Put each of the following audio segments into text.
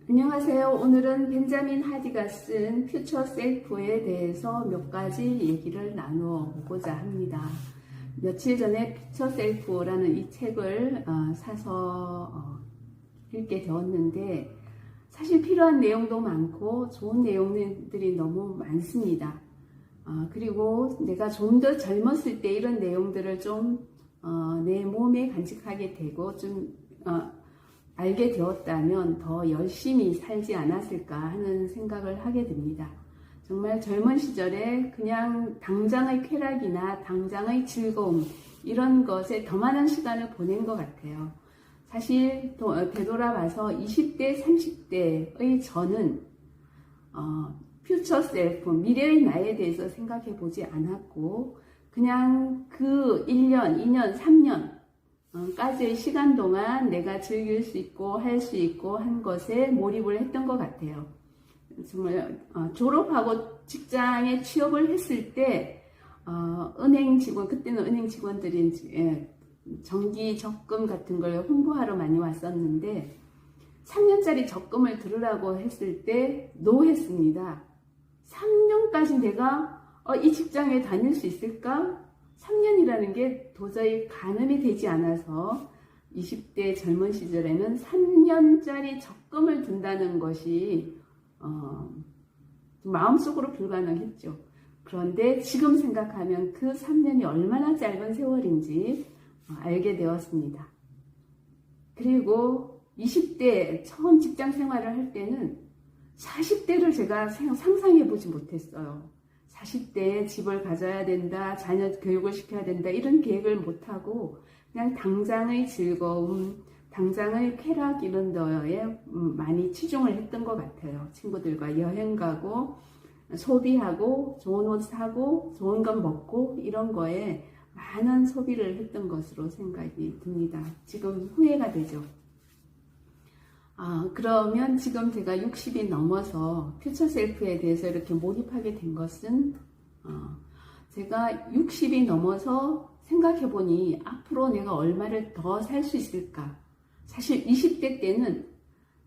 안녕하세요. 오늘은 벤자민 하디가 쓴 퓨처 셀프에 대해서 몇 가지 얘기를 나누어 보고자 합니다. 며칠 전에 퓨처 셀프라는 이 책을 사서 읽게 되었는데 사실 필요한 내용도 많고 좋은 내용들이 너무 많습니다. 그리고 내가 좀 더 젊었을 때 이런 내용들을 좀 내 몸에 간직하게 되고 좀 알게 되었다면 더 열심히 살지 않았을까 하는 생각을 하게 됩니다. 정말 젊은 시절에 그냥 당장의 쾌락이나 당장의 즐거움 이런 것에 더 많은 시간을 보낸 것 같아요. 사실 되돌아봐서 20대, 30대의 저는 퓨처 셀프, 미래의 나에 대해서 생각해 보지 않았고 그냥 그 1년, 2년, 3년 까지의 시간 동안 내가 즐길 수 있고 할 수 있고 한 것에 몰입을 했던 것 같아요. 정말 졸업하고 직장에 취업을 했을 때 은행 직원, 그때는 은행 직원들이 정기 적금 같은 걸 홍보하러 많이 왔었는데 3년짜리 적금을 들으라고 했을 때 노했습니다. 3년까지 내가 이 직장에 다닐 수 있을까? 3년이라는 게 도저히 가늠이 되지 않아서 20대 젊은 시절에는 3년짜리 적금을 든다는 것이 마음속으로 불가능했죠. 그런데 지금 생각하면 그 3년이 얼마나 짧은 세월인지 알게 되었습니다. 그리고 20대 처음 직장 생활을 할 때는 40대를 제가 상상해 보지 못했어요. 40대에 집을 가져야 된다, 자녀 교육을 시켜야 된다 이런 계획을 못하고 그냥 당장의 즐거움, 당장의 쾌락 이런 거에 많이 치중을 했던 것 같아요. 친구들과 여행 가고 소비하고 좋은 옷 사고 좋은 것 먹고 이런 거에 많은 소비를 했던 것으로 생각이 듭니다. 지금 후회가 되죠. 그러면 지금 제가 60이 넘어서 퓨처 셀프에 대해서 이렇게 몰입하게 된 것은 제가 60이 넘어서 생각해 보니 앞으로 내가 얼마를 더 살 수 있을까? 사실 20대 때는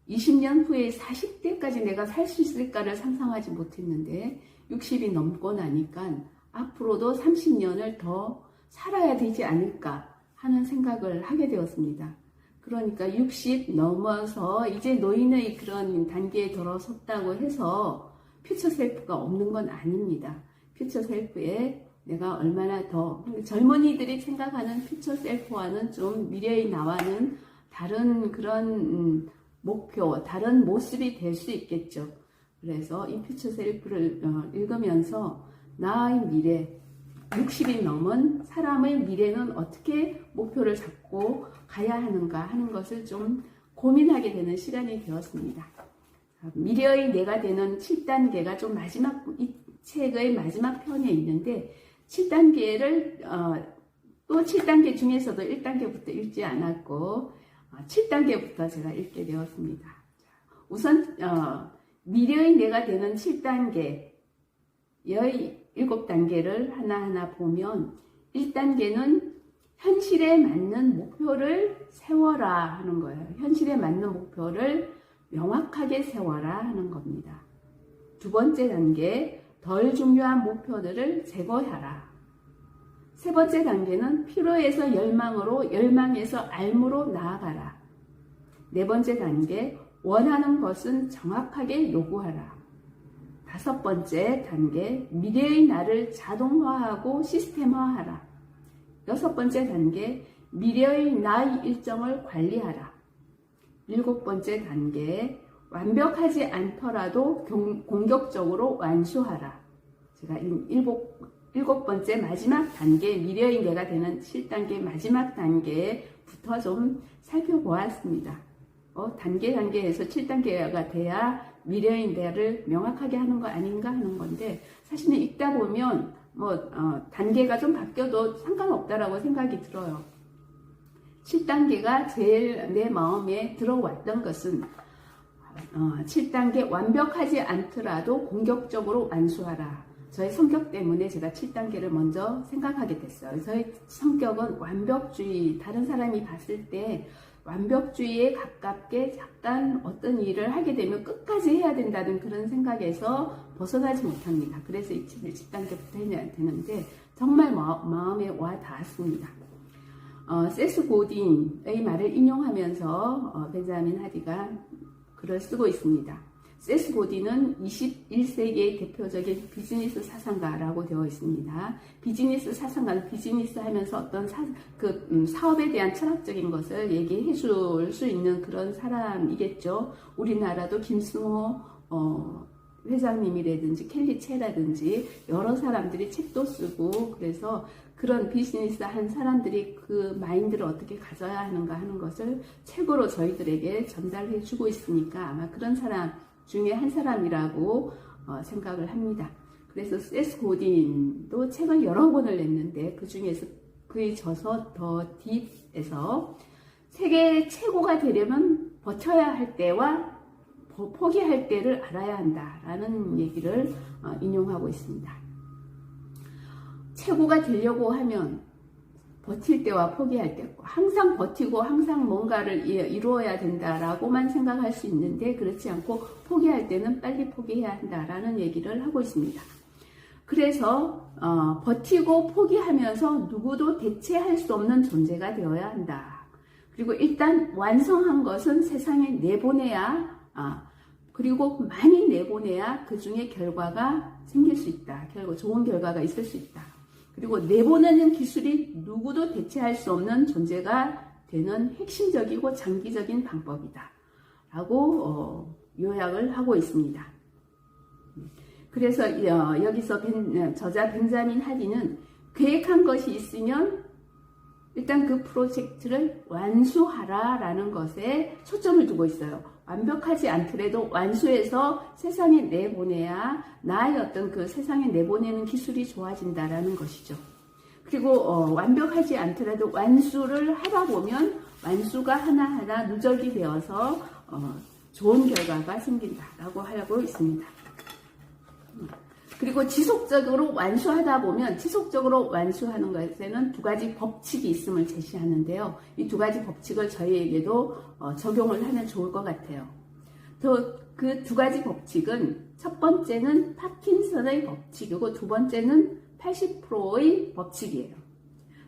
20년 후에 40대까지 내가 살 수 있을까를 상상하지 못했는데 60이 넘고 나니까 앞으로도 30년을 더 살아야 되지 않을까 하는 생각을 하게 되었습니다. 그러니까 60 넘어서 이제 노인의 그런 단계에 들어섰다고 해서 퓨처 셀프가 없는 건 아닙니다. 퓨처 셀프에 내가 얼마나 더 젊은이들이 생각하는 퓨처 셀프와는 좀 미래의 나와는 다른 그런 목표, 다른 모습이 될 수 있겠죠. 그래서 이 퓨처 셀프를 읽으면서 나의 미래, 60이 넘은 사람의 미래는 어떻게 목표를 잡고 가야 하는가 하는 것을 좀 고민하게 되는 시간이 되었습니다. 미래의 내가 되는 7단계가 좀 이 책의 마지막 편에 있는데 7단계를 또 7단계 중에서도 1단계부터 읽지 않았고 7단계부터 제가 읽게 되었습니다. 우선 미래의 내가 되는 7단계의 7단계를 하나하나 보면 1단계는 현실에 맞는 목표를 세워라 하는 거예요. 현실에 맞는 목표를 명확하게 세워라 하는 겁니다. 두 번째 단계, 덜 중요한 목표들을 제거하라. 세 번째 단계는 필요에서 열망으로, 열망에서 알무로 나아가라. 네 번째 단계, 원하는 것은 정확하게 요구하라. 다섯 번째 단계, 미래의 나를 자동화하고 시스템화하라. 여섯 번째 단계, 미래의 나의 일정을 관리하라. 일곱 번째 단계, 완벽하지 않더라도 공격적으로 완수하라. 제가 일곱 번째 마지막 단계, 미래의 내가 되는 7단계 마지막 단계부터 좀 살펴보았습니다. 단계에서 7단계가 돼야 미래의 내를 명확하게 하는 거 아닌가 하는 건데 사실은 읽다 보면 단계가 좀 바뀌어도 상관없다라고 생각이 들어요. 7단계가 제일 내 마음에 들어왔던 것은 7단계 완벽하지 않더라도 공격적으로 완수하라. 저의 성격 때문에 제가 7단계를 먼저 생각하게 됐어요. 저의 성격은 완벽주의, 다른 사람이 봤을 때 완벽주의에 가깝게 약간 어떤 일을 하게 되면 끝까지 해야 된다는 그런 생각에서 벗어나지 못합니다. 그래서 이 책을 집단계부터 해야 되는데 정말 마음에 와 닿았습니다. 세스 고딘의 말을 인용하면서 벤자민 하디가 글을 쓰고 있습니다. 세스 고딘은 21세기의 대표적인 비즈니스 사상가라고 되어 있습니다. 비즈니스 사상가는 비즈니스 하면서 어떤 사업에 대한 철학적인 것을 얘기해 줄 수 있는 그런 사람이겠죠. 우리나라도 김승호 회장님이라든지 켈리 채라든지 여러 사람들이 책도 쓰고 그래서 그런 비즈니스 한 사람들이 그 마인드를 어떻게 가져야 하는가 하는 것을 책으로 저희들에게 전달해 주고 있으니까 아마 그런 사람 중에 한 사람이라고 생각을 합니다. 그래서 세스 고딘도 책을 여러 권을 냈는데 그 중에서 그의 저서 더 딥에서 세계 최고가 되려면 버텨야 할 때와 포기할 때를 알아야 한다라는 얘기를 인용하고 있습니다. 최고가 되려고 하면 버틸 때와 포기할 때 항상 버티고 항상 뭔가를 이루어야 된다라고만 생각할 수 있는데 그렇지 않고 포기할 때는 빨리 포기해야 한다라는 얘기를 하고 있습니다. 그래서 버티고 포기하면서 누구도 대체할 수 없는 존재가 되어야 한다. 그리고 일단 완성한 것은 세상에 내보내야 그리고 많이 내보내야 그 중에 결과가 생길 수 있다. 좋은 결과가 있을 수 있다. 그리고 내보내는 기술이 누구도 대체할 수 없는 존재가 되는 핵심적이고 장기적인 방법이다. 라고 요약을 하고 있습니다. 그래서 여기서 저자 벤자민 하디는 계획한 것이 있으면 일단 그 프로젝트를 완수하라 라는 것에 초점을 두고 있어요. 완벽하지 않더라도 완수해서 세상에 내보내야 나의 어떤 그 세상에 내보내는 기술이 좋아진다라는 것이죠. 그리고 완벽하지 않더라도 완수를 하다 보면 완수가 하나하나 누적이 되어서 좋은 결과가 생긴다라고 하고 있습니다. 그리고 지속적으로 완수하다 보면 지속적으로 완수하는 것에는 두 가지 법칙이 있음을 제시하는데요. 이 두 가지 법칙을 저희에게도 적용을 하면 좋을 것 같아요. 그 두 가지 법칙은 첫 번째는 파킨슨의 법칙이고 두 번째는 80%의 법칙이에요.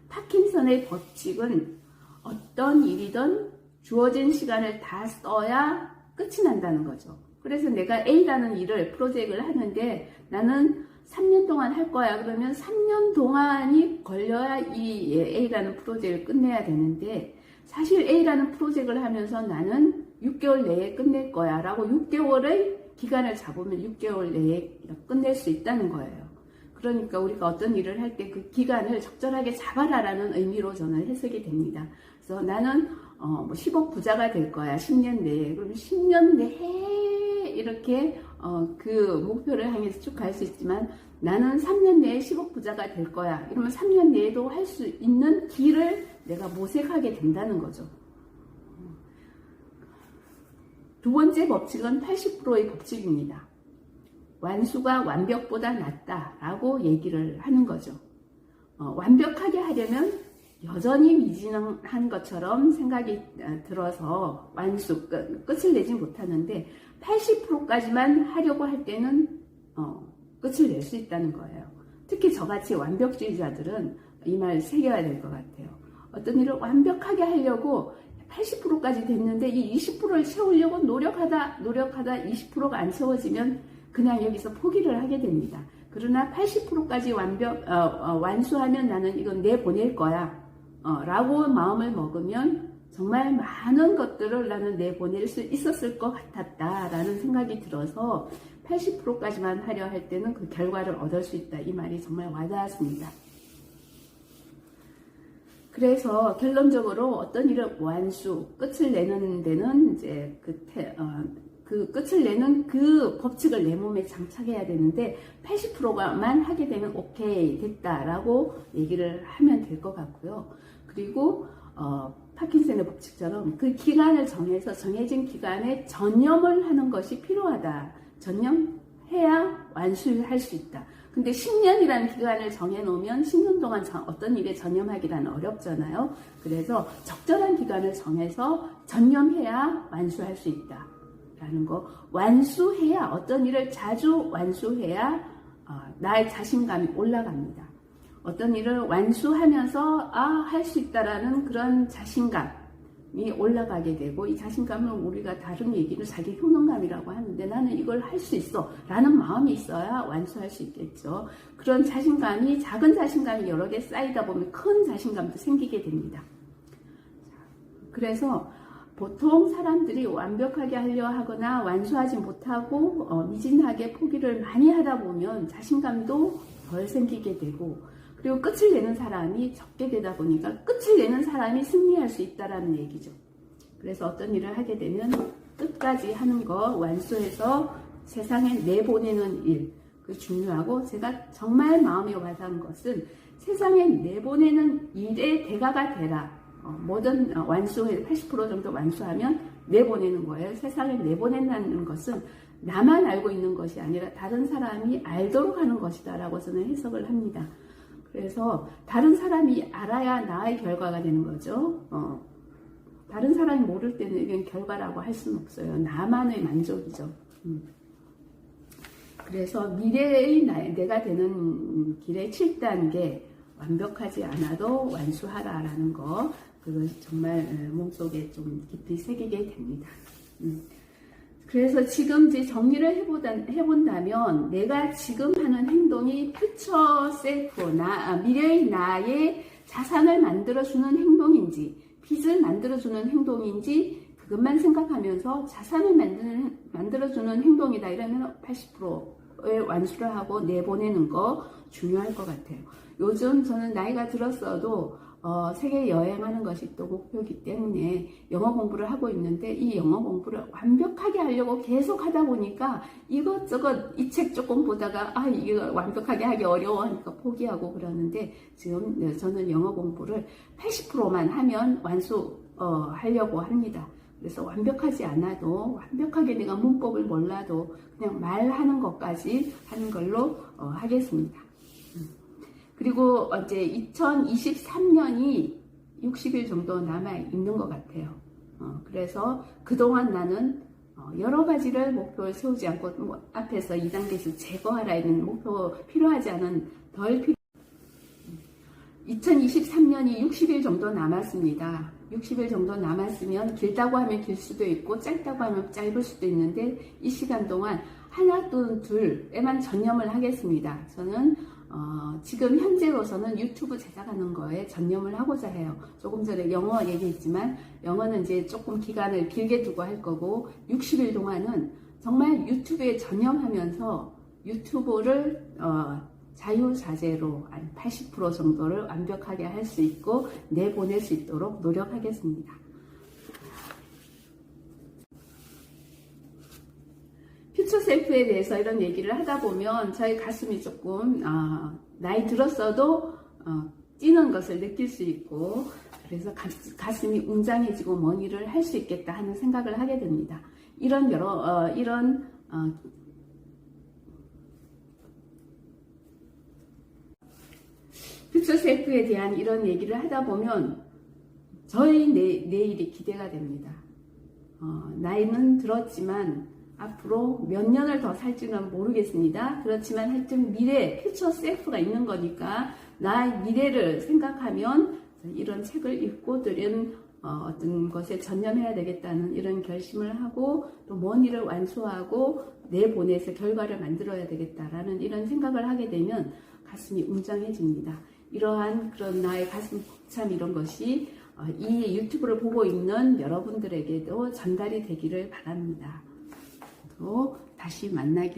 파킨슨의 법칙은 어떤 일이든 주어진 시간을 다 써야 끝이 난다는 거죠. 그래서 내가 A라는 일을 프로젝트를 하는데 나는 3년 동안 할 거야. 그러면 3년 동안이 걸려야 이 A라는 프로젝트를 끝내야 되는데 사실 A라는 프로젝트를 하면서 나는 6개월 내에 끝낼 거야 라고 6개월의 기간을 잡으면 6개월 내에 끝낼 수 있다는 거예요. 그러니까 우리가 어떤 일을 할 때 그 기간을 적절하게 잡아라라는 의미로 저는 해석이 됩니다. 그래서 나는 10억 부자가 될 거야. 10년 내에. 그럼 10년 내에 이렇게 그 목표를 향해서 쭉 갈 수 있지만 나는 3년 내에 10억 부자가 될 거야. 이러면 3년 내에도 할 수 있는 길을 내가 모색하게 된다는 거죠. 두 번째 법칙은 80%의 법칙입니다. 완수가 완벽보다 낫다라고 얘기를 하는 거죠. 완벽하게 하려면 여전히 미진한 것처럼 생각이 들어서 끝을 내지 못하는데 80%까지만 하려고 할 때는 끝을 낼 수 있다는 거예요. 특히 저같이 완벽주의자들은 이 말 새겨야 될 것 같아요. 어떤 일을 완벽하게 하려고 80%까지 됐는데 이 20%를 채우려고 노력하다 20%가 안 채워지면 그냥 여기서 포기를 하게 됩니다. 그러나 80%까지 완수하면 나는 이건 내보낼 거야 라고 마음을 먹으면 정말 많은 것들을 나는 내보낼 수 있었을 것 같았다 라는 생각이 들어서 80%까지만 하려 할 때는 그 결과를 얻을 수 있다. 이 말이 정말 와닿았습니다. 그래서 결론적으로 어떤 일을 끝을 내는 데는 이제 그 끝을 내는 그 법칙을 내 몸에 장착해야 되는데 80%만 하게 되면 오케이 됐다라고 얘기를 하면 될 것 같고요. 그리고 파킨슨의 법칙처럼 그 기간을 정해서 정해진 기간에 전념을 하는 것이 필요하다. 전념해야 완수할 수 있다. 근데 10년이라는 기간을 정해놓으면 10년 동안 어떤 일에 전념하기란 어렵잖아요. 그래서 적절한 기간을 정해서 전념해야 완수할 수 있다 라는 거. 완수해야, 어떤 일을 자주 완수해야 나의 자신감이 올라갑니다. 어떤 일을 완수하면서 할 수 있다라는 그런 자신감이 올라가게 되고, 이 자신감을 우리가 다른 얘기를 자기 효능감이라고 하는데, 나는 이걸 할 수 있어 라는 마음이 있어야 완수할 수 있겠죠. 그런 자신감이, 작은 자신감이 여러 개 쌓이다 보면 큰 자신감도 생기게 됩니다. 그래서 보통 사람들이 완벽하게 하려 하거나 완수하지 못하고 미진하게 포기를 많이 하다 보면 자신감도 덜 생기게 되고, 그리고 끝을 내는 사람이 적게 되다 보니까 끝을 내는 사람이 승리할 수 있다라는 얘기죠. 그래서 어떤 일을 하게 되면 끝까지 하는 거, 완수해서 세상에 내보내는 일, 그 중요하고, 제가 정말 마음에 와닿은 것은 세상에 내보내는 일의 대가가 되라. 뭐든 완수해 80% 정도 완수하면 내보내는 거예요. 세상에 내보낸다는 것은 나만 알고 있는 것이 아니라 다른 사람이 알도록 하는 것이다 라고 저는 해석을 합니다. 그래서 다른 사람이 알아야 나의 결과가 되는 거죠. 다른 사람이 모를 때는 이건 결과라고 할 수는 없어요. 나만의 만족이죠. 그래서 미래의 내가 되는 길의 7단계, 완벽하지 않아도 완수하라라는 거, 그걸 정말 몸속에 좀 깊이 새기게 됩니다. 그래서 지금 이제 정리를 해본다면, 내가 지금 하는 행동이 퓨처 셀프, 미래의 나의 자산을 만들어주는 행동인지, 빚을 만들어주는 행동인지, 그것만 생각하면서 자산을 만들어주는 행동이다 이러면 80%의 완수를 하고 내보내는 거 중요할 것 같아요. 요즘 저는 나이가 들었어도 세계 여행하는 것이 또 목표이기 때문에 영어 공부를 하고 있는데, 이 영어 공부를 완벽하게 하려고 계속 하다 보니까 이것저것 이 책 조금 보다가 이거 완벽하게 하기 어려워하니까 포기하고 그러는데, 지금 저는 영어 공부를 80%만 하면 완수하려고 합니다. 그래서 완벽하지 않아도, 완벽하게 내가 문법을 몰라도 그냥 말하는 것까지 하는 걸로 하겠습니다. 그리고 이제 2023년이 60일 정도 남아 있는 것 같아요. 그래서 그동안 나는 여러 가지를 목표를 세우지 않고, 앞에서 2단계에서 제거하라 있는 목표, 필요하지 않은 덜 필요. 2023년이 60일 정도 남았습니다. 60일 정도 남았으면 길다고 하면 길 수도 있고 짧다고 하면 짧을 수도 있는데, 이 시간 동안 하나 또는 둘에만 전념을 하겠습니다. 저는 지금 현재로서는 유튜브 제작하는 거에 전념을 하고자 해요. 조금 전에 영어 얘기했지만, 영어는 이제 조금 기간을 길게 두고 할 거고, 60일 동안은 정말 유튜브에 전념하면서 유튜브를 자유자재로 80% 정도를 완벽하게 할 수 있고 내보낼 수 있도록 노력하겠습니다. 퓨처 셀프에 대해서 이런 얘기를 하다 보면 저희 가슴이 조금 나이 들었어도 뛰는 것을 느낄 수 있고, 그래서 가슴이 웅장해지고 뭔 일을 할 수 있겠다 하는 생각을 하게 됩니다. 이런 퓨처 셀프에 대한 이런 얘기를 하다 보면 저희 내일이 기대가 됩니다. 나이는 들었지만 앞으로 몇 년을 더 살지는 모르겠습니다. 그렇지만 하여튼 미래, 퓨처 셀프가 있는 거니까 나의 미래를 생각하면 이런 책을 읽고 들은 어떤 것에 전념해야 되겠다는 이런 결심을 하고, 또 먼 일을 완수하고 내보내서 결과를 만들어야 되겠다라는 이런 생각을 하게 되면 가슴이 웅장해집니다. 이러한 그런 나의 가슴 벅참 이런 것이 이 유튜브를 보고 있는 여러분들에게도 전달이 되기를 바랍니다. 또 다시 만나기